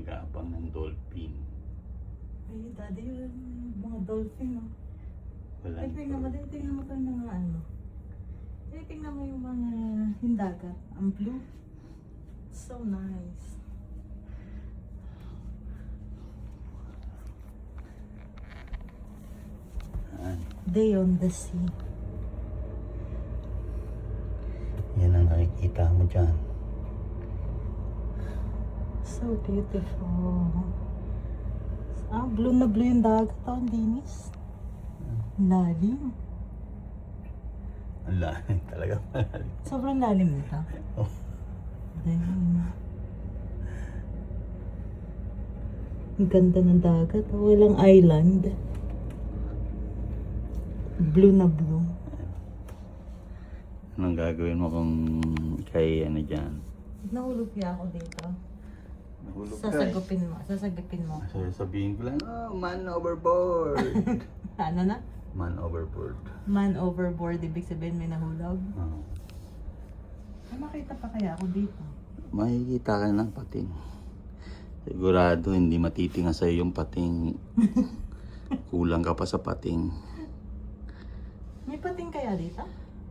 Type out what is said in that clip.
gapang ng dolphin. Ay, daddy, yung mga dolphin, no? Wala. Ay, tingnan mo ito yung mga ano. Ay, tingnan mo yung mga hindagat. Ang blue. So nice. Day on the sea. Yan ang nakikita mo dyan. So beautiful. Blue na blue yung dagat. Ang linis. Lalim. Ang lalim talaga. Sobrang lalim nito. Oh. Damn. Ang ganda ng dagat. Walang island. Blue na blue. Anong gagawin mo kung kay ano dyan? Nahulog kaya ako dito. Nahulog ka Sasagupin mo. So, sabihin ko lang, oh, man overboard. Ano na? Man overboard. Man overboard, ibig sabihin may nahulog. Oh. Ay, makita pa kaya ako dito. Makikita ka ng pating. Sigurado hindi matitinga sa'yo yung pating. Kulang ka pa sa pating. May pating kaya dito?